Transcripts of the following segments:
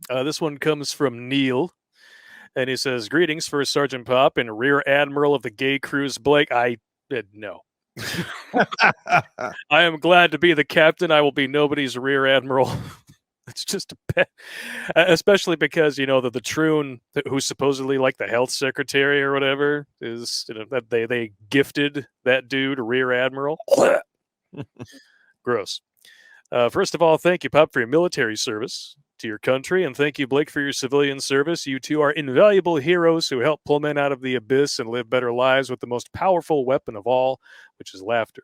This one comes from Neal, and he says, "Greetings, First Sergeant Pop and Rear Admiral of the Gay Cruise Blake." I did no. I am glad to be the captain. I will be nobody's rear admiral. It's just a pet, especially because the troon who's supposedly like the health secretary or whatever is that they gifted that dude a rear admiral. Gross. First of all, thank you, Pop, for your military service to your country, and thank you, Blake, for your civilian service. You two are invaluable heroes who help pull men out of the abyss and live better lives with the most powerful weapon of all, which is laughter.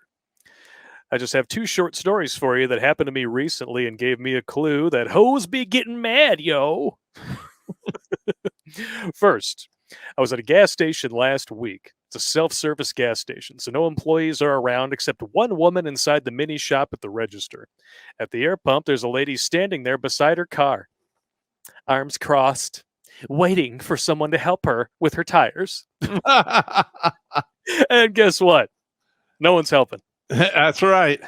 I just have 2 short stories for you that happened to me recently and gave me a clue that hoes be getting mad, yo. First, I was at a gas station last week. It's a self-service gas station, so no employees are around except one woman inside the mini shop at the register. At the air pump, there's a lady standing there beside her car, arms crossed, waiting for someone to help her with her tires. And guess what? No one's helping. That's right.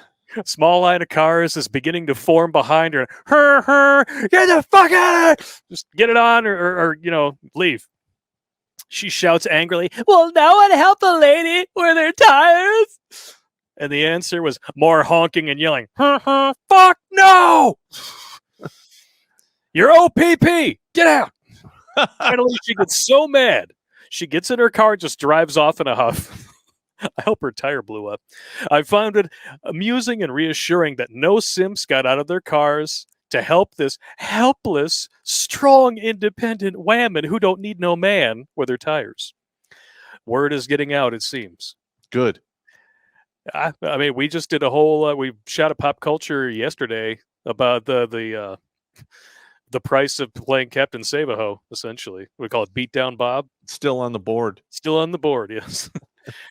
Small line of cars is beginning to form behind her. Get the fuck out of here! Just get it on or leave. She shouts angrily, "Will no one help the lady with her tires?" And the answer was more honking and yelling. Fuck no! You're OPP! Get out! Finally, she gets so mad. She gets in her car, just drives off in a huff. I hope her tire blew up. I found it amusing and reassuring that no simps got out of their cars to help this helpless, strong, independent whammon who don't need no man with her tires. Word is getting out, it seems. Good. I mean, we just did a whole. We shot a pop culture yesterday about the price of playing Captain Save-A-Ho. Essentially, we call it Beat Down Bob. Still on the board. Still on the board. Yes.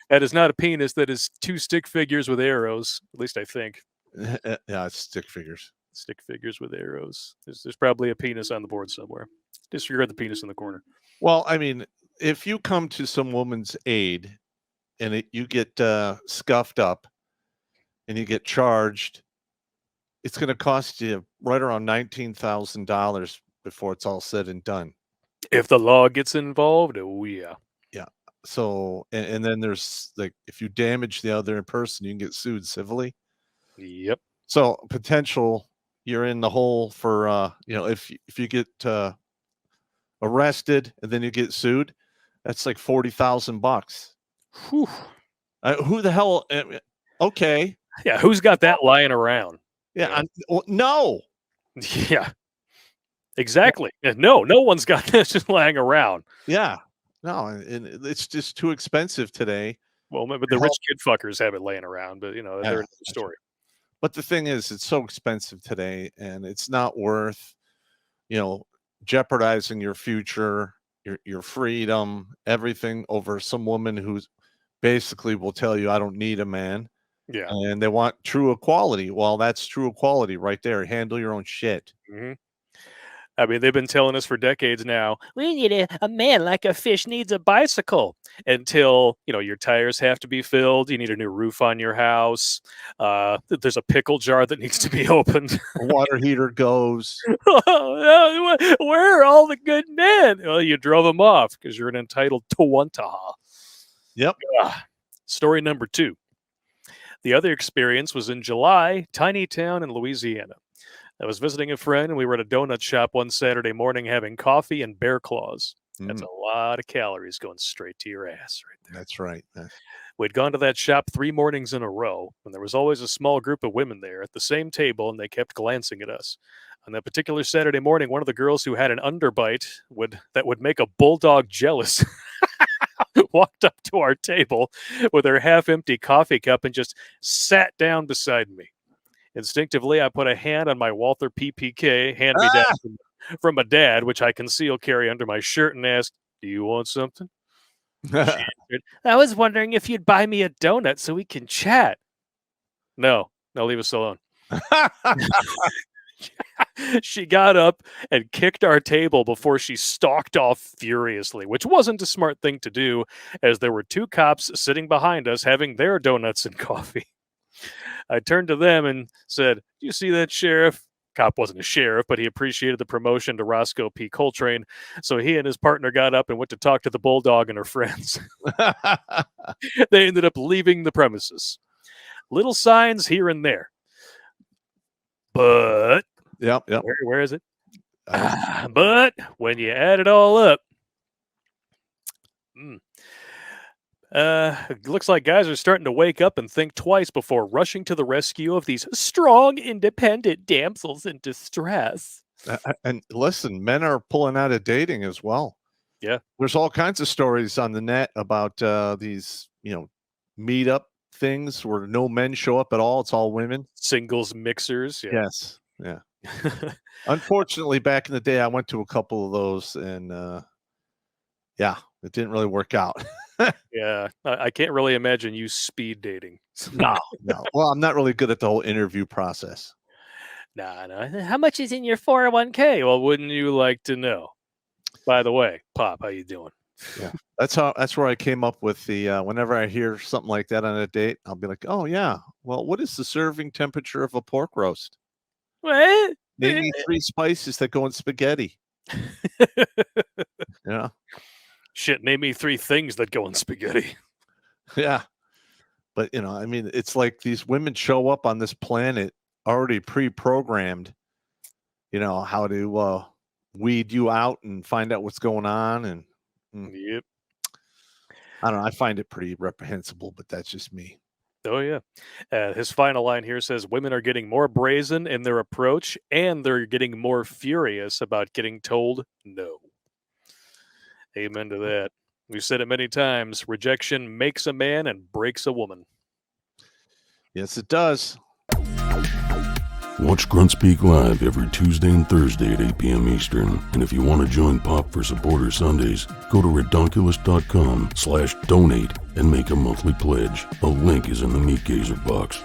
That is not a penis. That is 2 stick figures with arrows. At least I think. Yeah, it's stick figures. Stick figures with arrows. There's probably a penis on the board somewhere. Disregard the penis in the corner. Well, I mean, if you come to some woman's aid and you get scuffed up and you get charged, it's going to cost you right around $19,000 before it's all said and done. If the law gets involved, oh yeah. Yeah. So, and then there's like, if you damage the other person, you can get sued civilly. Yep. So potential, you're in the hole for, if you get arrested and then you get sued, that's like $40,000. Whew. Who the hell? Okay. Yeah. Who's got that lying around? Yeah. No. Yeah. Exactly. No one's got this just lying around. Yeah. No, and it's just too expensive today. Well, but the rich kid fuckers have it laying around, but they're another story. But the thing is, it's so expensive today, and it's not worth, jeopardizing your future, your freedom, everything over some woman who's basically will tell you, "I don't need a man." Yeah. And they want true equality. Well, that's true equality right there. Handle your own shit. Mm-hmm. I mean, they've been telling us for decades now, we need a man like a fish needs a bicycle, until, your tires have to be filled. You need a new roof on your house. There's a pickle jar that needs to be opened. A water heater goes. Where are all the good men? Well, you drove them off because you're an entitled Tawantaha. Yep. Story number 2. The other experience was in July, tiny town in Louisiana. I was visiting a friend, and we were at a donut shop one Saturday morning having coffee and bear claws. That's a lot of calories going straight to your ass right there. That's right. We'd gone to that shop 3 mornings in a row, and there was always a small group of women there at the same table, and they kept glancing at us. On that particular Saturday morning, one of the girls who had an underbite that would make a bulldog jealous walked up to our table with her half-empty coffee cup and just sat down beside me. Instinctively, I put a hand on my Walther PPK hand-me-down from my dad, which I conceal carry under my shirt, and asked, "Do you want something?" She answered, "I was wondering if you'd buy me a donut so we can chat." No, leave us alone. She got up and kicked our table before she stalked off furiously, which wasn't a smart thing to do, as there were 2 cops sitting behind us having their donuts and coffee. I turned to them and said, "Do you see that, Sheriff? Cop wasn't a sheriff, but he appreciated the promotion to Roscoe P. Coltrane, so he and his partner got up and went to talk to the bulldog and her friends. They ended up leaving the premises. Little signs here and there. But Yep. where is it? But when you add it all up, it looks like guys are starting to wake up and think twice before rushing to the rescue of these strong, independent damsels in distress. And listen, men are pulling out of dating as well. Yeah. There's all kinds of stories on the net about these, meetup things where no men show up at all. It's all women. Singles mixers. Yeah. Yes. Yeah. Unfortunately, back in the day, I went to a couple of those, and it didn't really work out. Yeah. I can't really imagine you speed dating. No. Well, I'm not really good at the whole interview process. Nah. How much is in your 401k? Well, wouldn't you like to know? By the way, Pop, how you doing? Yeah. That's where I came up with the whenever I hear something like that on a date, I'll be like, oh yeah. Well, what is the serving temperature of a pork roast? What? Name me 3 spices that go in spaghetti. Yeah. Shit, name me 3 things that go in spaghetti. Yeah. But, it's like these women show up on this planet already pre-programmed, how to weed you out and find out what's going on. And Yep. I don't know. I find it pretty reprehensible, but that's just me. Oh, yeah. His final line here says, women are getting more brazen in their approach, and they're getting more furious about getting told no. Amen to that. We've said it many times. Rejection makes a man and breaks a woman. Yes, it does. Watch Grunt Speak live every Tuesday and Thursday at 8 p.m. Eastern. And if you want to join Pop for Supporter Sundays, go to redonkulous.com/donate and make a monthly pledge. A link is in the Meat Gazer box.